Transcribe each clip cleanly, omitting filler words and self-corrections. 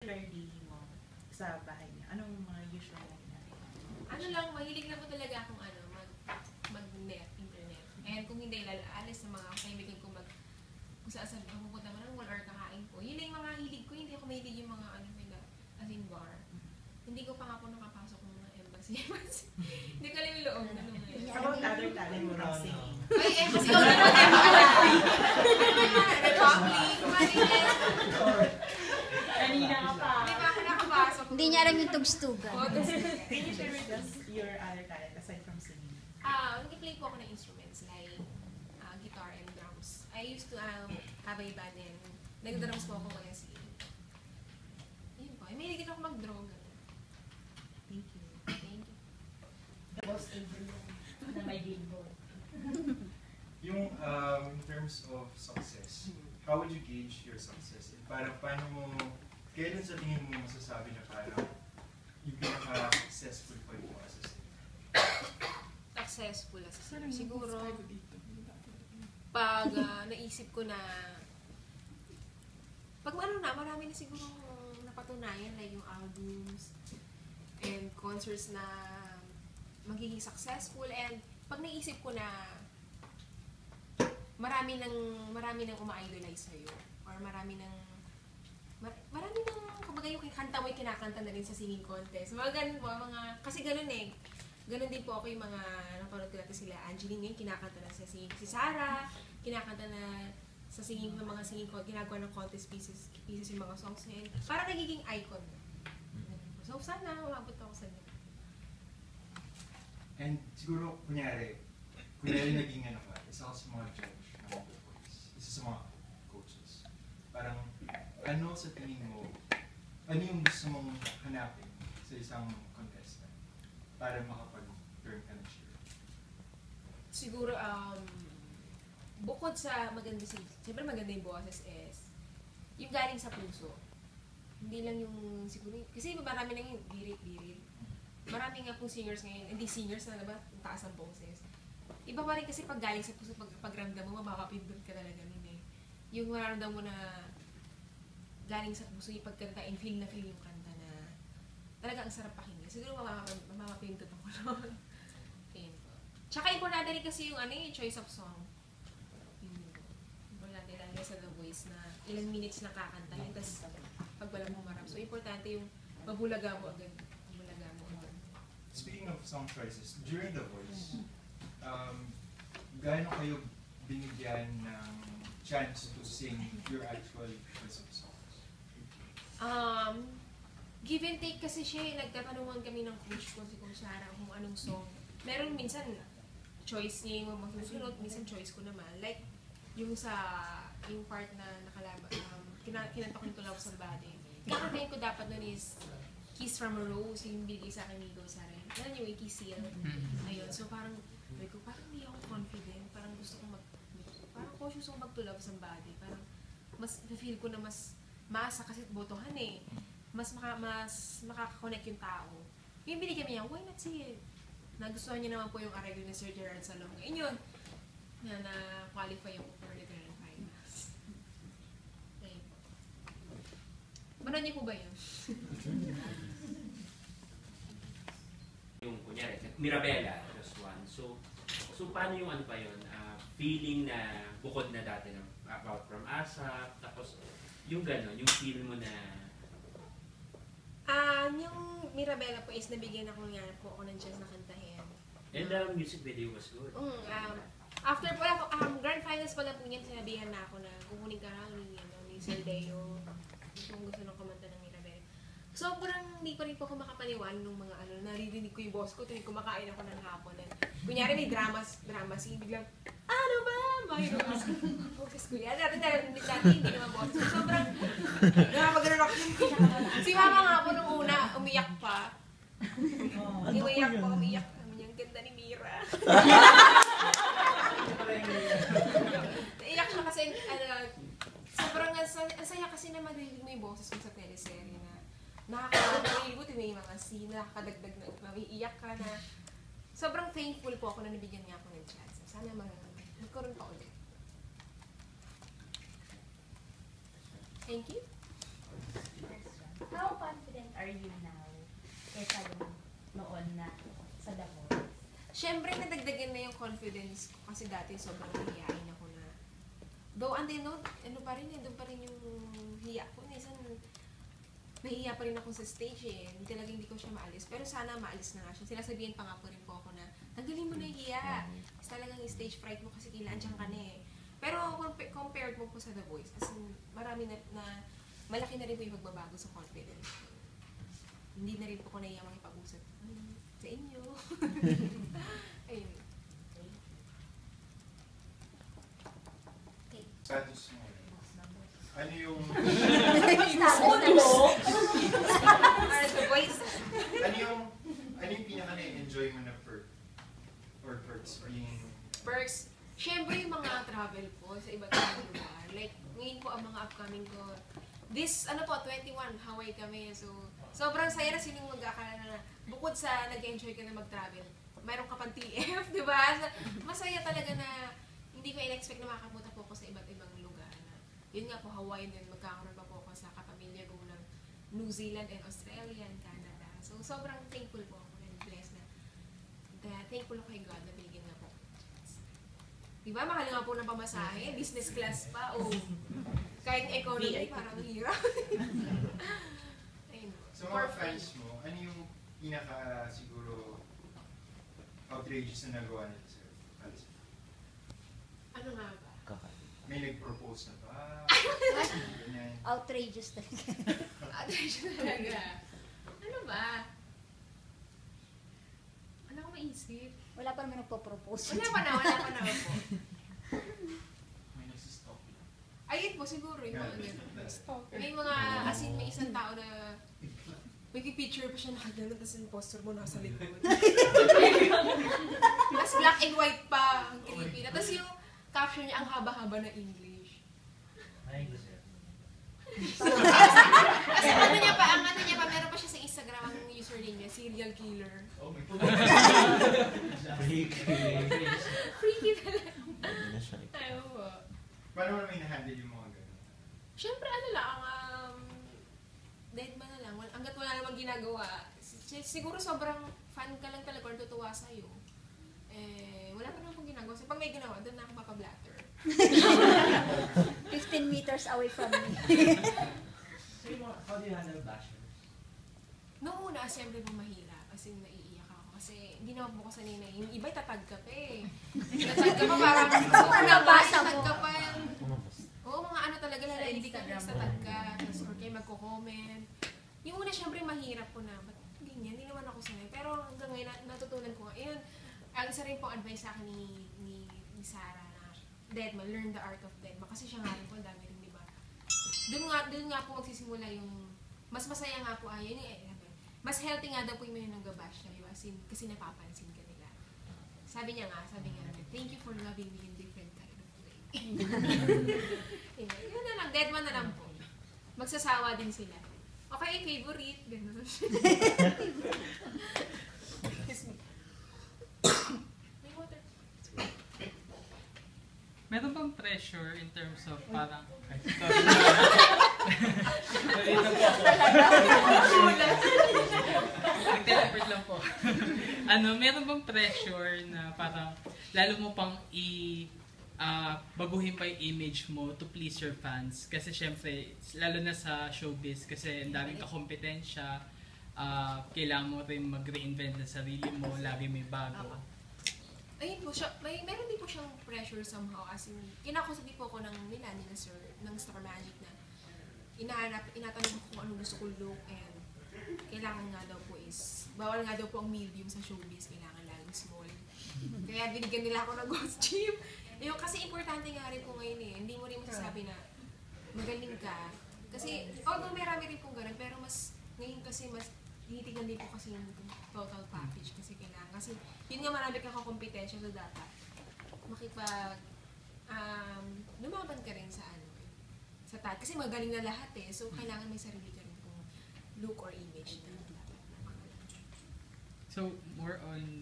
regular day mo sa bahay niya? Anong mga usual na ginagawa? Ano lang, mahilig na po talaga akong mag-net, internet. And kung hindi, alis ng mga kaibigan ko kung saan pupunta man ng mall or kakain ko. Yun lang yung mga hilig ko, hindi ako mahilig yung mga as in bar. Hindi ko pa nga po nakapasok ng mga embassy. Hindi ko alam yung loob na nung ngayon. How about other talent mo ng singing? Ay, kasi yun naman Republic, Marines. Kanina ka pa. Hindi pa ako nakapasok. Hindi niya alam yung tugstugan. Can you share with us your other talent aside from singing? Nag-play po ako ng instruments like guitar and drums. I used to have a band and nag-drums po ako ngayon si yun po. May hindi ako mag-draw. Thank you. Thank you. Boss Adrian na may billboard. Yung in terms of success, how would you gauge your success? Parang paano mo, kailan sa tingin mo masasabi na parang yung pinaka-successful pa mo as a singer? Successful as a singer. Siguro, pag naisip ko na, pag marami na siguro napatunayan, like yung albums and concerts na magiging successful, and pag naisip ko na marami nang uma-idolize sa'yo, or marami nang kumbaga yung kanta mo yung kinakanta na rin sa singing contest. Mga ganun po, kasi ganun eh. Ganun din po ako yung mga napanood ko natin sila. Angeline ngayon, kinakanta na sa singing. Si Sarah, kinakanta na sa singing ng mga singing contest, ginagawa ng contest pieces yung mga songs na yun. Parang nagiging icon na. So sana, umabot ako sa nila. And siguro, kunyari naging isa ka sa mga judge ng The Voice, isa sa mga coaches. Parang, ano sa tingin mo, ano yung gusto mong hanapin sa isang contestant para makapag-turn ka ng cheer? Siguro, bukod sa siyempre maganda yung boses is, yung galing sa puso. Hindi lang yung, siguro, kasi marami na yung birit-birit. Marami nga pong singers ngayon, hindi singers na diba, ang taas ang boses. Iba pa rin kasi pag galing sa puso, pagramdam mo, mapapindot ka talaga nun eh. Yung mararamdam mo na galing sa puso, yung pagkanta, and feel na feel yung kanta na talaga ang sarap pakinggan. Siguro mapapindot ako nun. Ayun po. Tsaka importante rin kasi yung yung choice of song. Importante lang sa The Voice na ilang minutes na kakanta yun, tapos pag walang humarap. So importante yung mabulaga mo agad. Speaking of song choices, during The Voice, gaano kayo binigyan ng chance to sing your actual choice of songs? Give and take kasi siya, nagtatanungan kami ng coach ko, si Coach Sarah, kung anong song. Meron minsan, choice niya yung masusunod, minsan choice ko naman. Like, yung part na nakalaban, kinanta ko yung Love Somebody. Kakantayin ko dapat nun is Kiss from a Rose, yung bigay sa akin ni Coach Sarah. Yan yung Wiki Seal. Ayun, so parang hindi ako confident. Parang gusto kong parang cautious akong mag-to-love somebody. Parang mas feel ko na mas maasa kasi botohan eh. Mas makaka-connect yung tao. Yung binigyan niya, why not say it? Nagustuhan niya naman po yung arreglo ni Sir Gerard Salong. Yun, na-qualify ako for the grand finals. Ayun po. Manood niyo po ba yun? Yung kunyari, Mirabella, just one. So paano yung pa yun? Feeling na bukod na dati ng About From ASAP, tapos yung gano'n, yung feel mo na... Yung Mirabella po is nabigyan ako ng chance na kantahin. And the music video was good. After po, grand finals pa lang po niyan, sinabihan na ako na kukunin ka na ni Sir Deo. Kung gusto nang kumanta ng Mirabella. So, parang hindi pa rin po ako makapaniwala nung mga naririnig ko yung boss ko tuwing kumakain ako ng hapon. Kunyari may drama scene, biglang, ano ba? Mayroon boses ko yan. Dati hindi naman boss ko. Sobrang, nakapagano'n ako. Si mama nga po nung una, umiyak pa. Umiyak kami. Ang ganda ni Mira. Naiyak siya kasi, sobrang ang saya kasi na marinig mo yung boses mo sa teleserye na nakakaligot, may mga scene, nakakadagdag na iiyak ka na. Sobrang thankful po ako na nabigyan niya ako ng chance. Sana magkaroon pa ulit. Thank you. How confident are you now kaysa yung noon na sa The Voice? Siyempre, nadagdagan na yung confidence ko kasi dati sobrang hiyain ako na. Though, ano pa rin doon pa rin yung hiya ko. Minsan, nahihiya pa rin ako sa stage eh. Hindi ko siya maalis. Pero sana maalis na nga siya. Sinasabihan pa nga po rin po ako na, tanggalin mo na yung hiya. Kasi talagang stage fright mo kasi kailangan dyan ka na eh. Pero compared mo po sa The Voice, as in, marami na malaki na rin po yung magbabago sa confidence. Hindi na rin po ko nahiya makipag-usap sa inyo. Ayun. Status mo. Ano yung... Para The Voice. ano yung pinaka na-enjoy mo na perk? Or perks being... Perks. Siyempre yung mga travel po sa iba't ibang lugar. Like, ngayon po ang mga upcoming ko. This, 21, Hawaii kami. So, sobrang saya na sinong mag-akala na bukod sa nag-enjoy ka na mag-travel, mayroon ka pang TF, di ba? Masaya talaga na hindi ko in-expect na makapunta po ako sa iba't ibang lugar. Yun nga po, Hawaii din, magkakaroon pa po ako sa kapamilya ko ng New Zealand and Australia and Canada. So, sobrang thankful po ako and blessed na. Thankful ako kay God na binigyan nga po. Diba, mahal nga po ng pamasahe, business class pa, o kahit economy, parang hirap. Ayun. So mga fans mo, ano yung pinaka siguro outrageous na nagawa nila sa fans mo? Ano nga ba? May nag-propose na ba? Ganyan. Outrageous talaga. Outrageous talaga. Ano ba? Ano ko maisip? Wala pa naman nagpo-propose. Wala pa na po. May nagsistop lang. Ayun po, siguro yung mga gano'n. May mga, as in, may isang tao na may picture pa siya nakagano'n, tapos yung poster mo nasa likod. Tapos black and white pa, ang creepy na. Tapos yung caption niya, ang haba-haba na English. Tapos ang ano niya pa, meron pa siya sa Instagram, ang username niya, serial killer. Oh my Freaky talaga. Ayaw po. Paano mo naman na-handle yung mga gano'n? Siyempre, dead man na lang. Hanggat wala namang ginagawa. Siguro sobrang fan ka lang talaga or tutuwa sa'yo. Wala pa naman pong ginagawa. So, pag may ginawa, doon na ako mapablatter. 15 meters away from me. So, how do you handle bashers? Noong una, siyempre po mahirap. Kasi naiiyak ako. Kasi hindi naman po ko sanay na yung iba tatag ka pa eh. Tatag ka pa parang Nabasa mo. tatag ka pa yan. Oo, mga ano talaga na hindi ka tatag ka. Tapos or kayo magko-comment. Yung una, siyempre mahirap po na. Ba't ganyan? Hindi naman ako sanay. Pero hanggang ngayon, natutunan ko nga. Ayun, ang isa rin po advice sa akin ni Sarah na Deadma, learn the art of Deadma. Kasi siya nga rin po, dami rin, di ba? Doon nga po magsisimula yung mas masaya nga po ayun mas healthy nga daw po yung may nanggabash na, di ba? Kasi napapansin ka nila. Sabi niya, thank you for loving me in different kind of way. Yun na lang, Deadma na lang po. Magsasawa din sila. Okay, favorite. Ganun. May water. Meron bang pressure in terms of parang... Nag-teleport lang po. Meron bang pressure na parang lalo mo pang baguhin pa yung image mo to please your fans? Kasi syempre, lalo na sa showbiz, kasi ang daming kakompetensya, kailangan mo rin mag-reinvent na sarili mo, lagi may bago. Ayun po siya, meron din po siyang pressure somehow. As in, kinakusap din po ako nila sir, ng Star Magic na inatanong ko kung anong gusto ko look and kailangan nga daw po bawal nga daw po ang medium sa showbiz, kailangan laging small. Kaya binigyan nila ako ng ghost chip. Yung, kasi importante nga rin po ngayon eh, hindi mo rin masasabi na magaling ka. Kasi, although marami rin pong ganun, pero ngayon kasi mas tinitignan din po kasi yung total package kasi kailangan. Kasi yun nga marami kang kompetensya sa data. Lumaban ka rin sa kasi magaling na lahat eh. So, kailangan may sarili ka rin kung look or image na dapat. So, more on,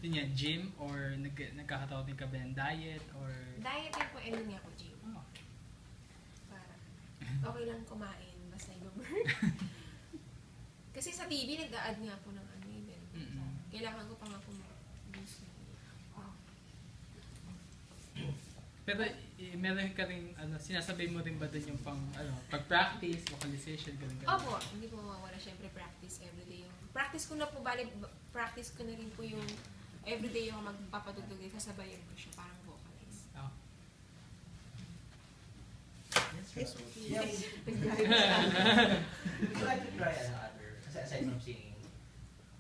yun yan, gym or nagkakataon din ka ba ng diet or... Diet din po, and yun nga po, gym. Oh. Para okay lang kumain, sa Iba-Bird. Kasi sa TV, nag-a-add nga po ng ano yun. Kailangan ko pa nga po mag-use. Pero meron ka rin, sinasabay mo rin ba doon yung pag-practice, vocalization, ganun. Opo, hindi po mawawala syempre practice everyday. Practice ko na po, practice ko na rin po yung everyday yung magpapatugtog din, sasabayan ko siya, parang vocalize. Oh. Yes, yeah. Would you like to try other, aside from singing,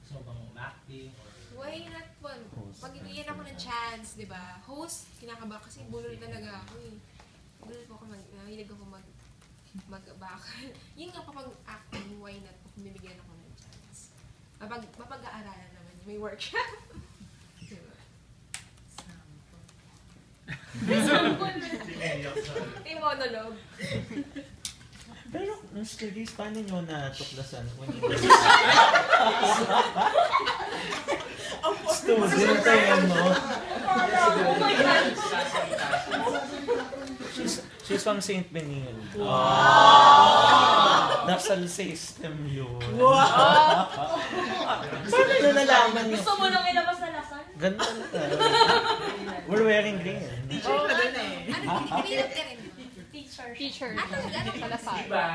gusto mo bang acting or... Why not po? Pag-iiyan ako ng chance, di ba? Host, kinakaba kasi bulol talaga ako eh. Bulol po ako, nahilig ako mag-bakal. Yun nga po pag-acting, why not po kung bibigyan ako ng chance. Mapag-aaralan naman, may workshop. Diba? May monologue. Pero, Mr. Reese, paano nyo natuklasan when you student tayo, no? She's from St. Benilde. Wow! Nasa system yun. Wow! Paano nyo nalaman yun? Gusto mo nang ilabas na lasan? Ganda na. We're wearing green. Teacher ka dun eh. Ano, pinilap ka rin. Teacher. Ano pala sa? Diba?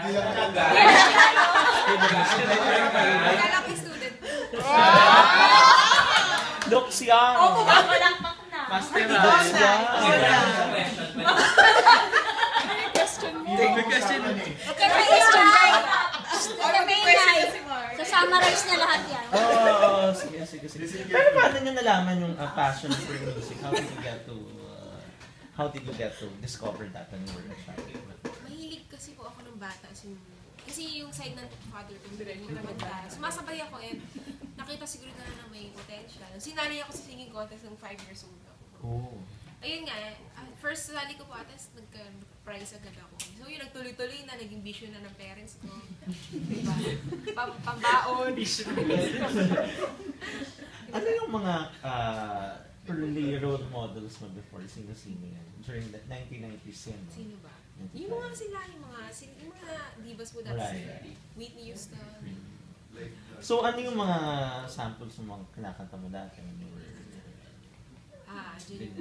Akala ko yung student. Looks young. Oo, pumakalakpak na. Master Looks young. May question. Question right. So, summarize niya lahat yan. Oo, sige. Pero paano nyo nalaman yung passion for music? How did you get to discover that when you were a child? Mahilig kasi po ako ng bata. Kasi yung side ng father ko, yung kamanta. Sumasabay ako and nakita siguro na may potential. Sinali ako sa singing contest ng 5 years old ako. Oh. Ayun nga, first sali ko po atas, nagka-prize agad ako. So yun, nagtuloy-tuloy na, naging vision na ng parents ko. Diba? Pambaon. Ano yung mga early role models mo before sino-sino yan? During the 1990s yan, no? Sino ba? Yung mga sila, yung mga divas po dati. Right. Whitney Houston. So, ano yung mga samples ng mga kinakanta mo dati when you were Jenny.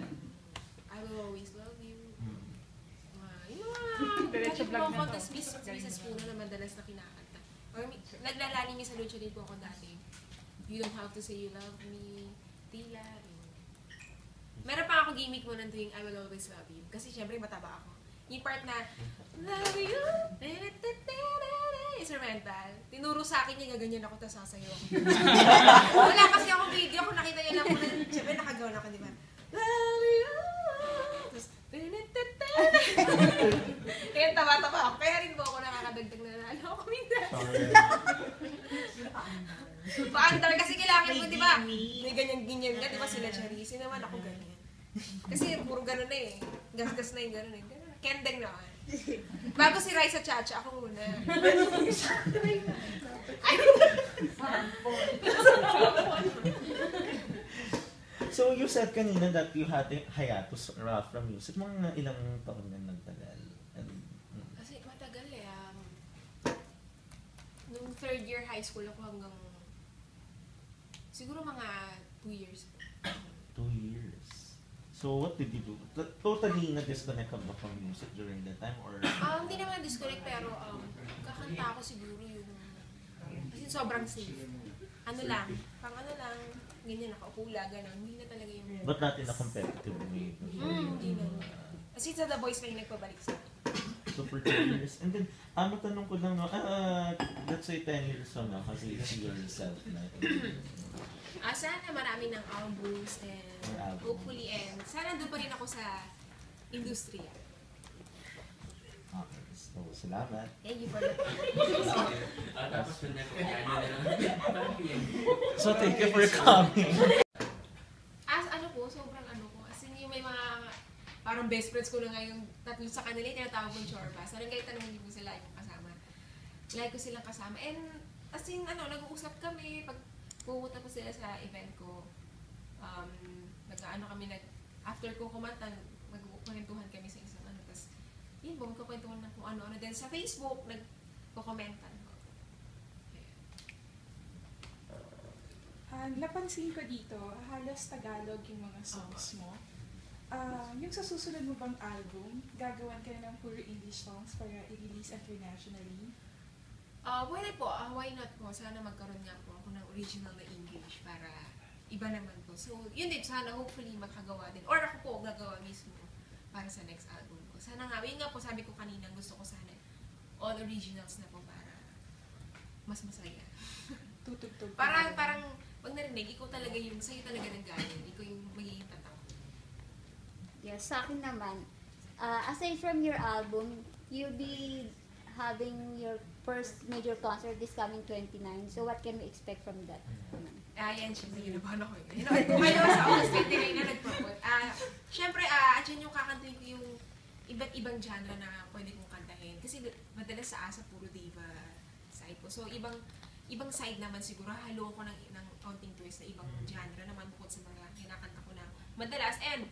I Will Always Love You. Yung Diretso mga vlog na contest to. pieces po na madalas na kinakanta. Or naglalani niya sa lucha din po ako dati. You Don't Have to Say You Love Me. Tila. Meron pa ako gimmick mo ng tuwing I Will Always Love You. Kasi syempre mataba ako. Yung part na Love You, instrumental. Tinuro sa akin niya, gaganyan ako, tapos sasayo ako. Wala kasi ako video, kung nakita niya lang muna, syempre nakagawa na ako, di ba? Love you, tapos kaya taba-taba ako. Kaya rin po ako nakakadagdag na nalo ako minsan. Paandar kasi kailangan mo, di ba? May ganyan-ganyan ka, di ba sila Charisse naman ako ganyan. Kasi puro gano'n na eh. Gas-gas na yung gano'n eh. Kendeng naman. Bago si Raisa Chacha, ako muna. So, you said kanina that you had a hiatus from music. Mga ilang taon na nagtagal? Kasi matagal eh. Nung third year high school ako hanggang siguro mga 2 years. 2 years. So, what did you do? Totally na-disconnect ka ba from music during that time? Or? Hindi naman disconnect pero kakanta ako siguro yung kasi sobrang safe. Ano lang, ganyan nakaupo gano'n. Hindi na talaga yung... But not in a competitive way. Hindi na. Kasi sa The Voice lang yung nagpabalik sa akin. So, for 10 years. And then, matanong ko lang, let's say 10 years from now, kasi you see yourself na. Sana marami ng albums and hopefully sana doon pa rin ako sa industriya. Okay, so salamat. Thank you for that. Tapos yun na kung ano na lang. So thank you for coming. Ano po, sobrang ano ko. As in yung may mga parang best friends ko na ngayon, tatlo sa kanila, tinatawag kong chorba. Sana kahit tanongin ko sila yung kasama. Like ko silang kasama. And as in, nag-uusap kami. Pag pumunta po sila sa event ko, after ko kumanta, magkukwentuhan kami sa isang tapos, yun po, magkukwentuhan na kung ano-ano. Then sa Facebook, kukomentan ko. Napansin ko dito, halos Tagalog yung mga songs mo. Yung sa susunod mo bang album, gagawan ka na ng puro English songs para i-release internationally? Pwede po, why not po? Sana magkaroon nga po ako ng original na English para iba naman po. So, yun din, sana hopefully makagawa din. Or ako po gagawa mismo para sa next album ko. Sana nga, yun nga po sabi ko kanina, gusto ko sana all originals na po para mas masaya. Tutugtog. Parang, pag narinig, ikaw talaga yung, sa'yo talaga nanggaling. Ikaw yung magiging tatak. Yes, sa akin naman, aside from your album, you'll be having your first major concert this coming 29. So what can we expect from that? Yan, syempre, ginabahan ako yun. Kumayo sa August 29 na nag-promote. Syempre, dyan yung kakantahin ko yung iba't ibang genre na pwede kong kantahin. Kasi madalas sa ASA, puro diva side ko. So, ibang side naman siguro, halo ko ng counting twist na ibang genre naman bukod sa mga kinakanta ko na madalas. And,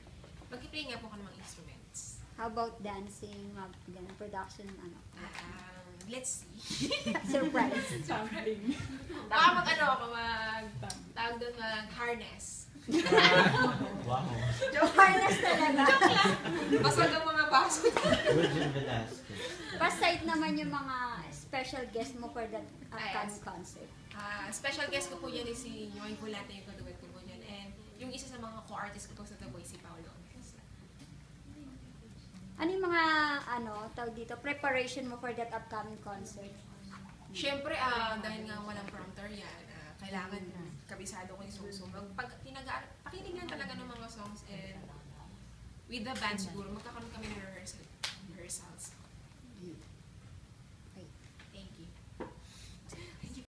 mag-play nga po ako ng mga instruments. How about dancing, production, ano? Let's see. Surprise. Something. Baka tawag doon mag-harness. Wow. Harness talaga. Basag ang mga baso. Virgin Velasquez. Pa-side naman yung mga special guest mo for that upcoming concert. Special guest ko po yan is si Yoy Volante, yung kaduwet ko po yan. And yung isa sa mga co-artist ko po sa The Voice, si Paolo Ongesa. Ano yung mga, tawag dito, preparation mo for that upcoming concert? Siyempre, dahil nga walang prompter yan, kailangan kabisado ko yung songs. So, pakinig lang talaga ng mga songs and with the band siguro, magkakaroon kami ng rehearsals.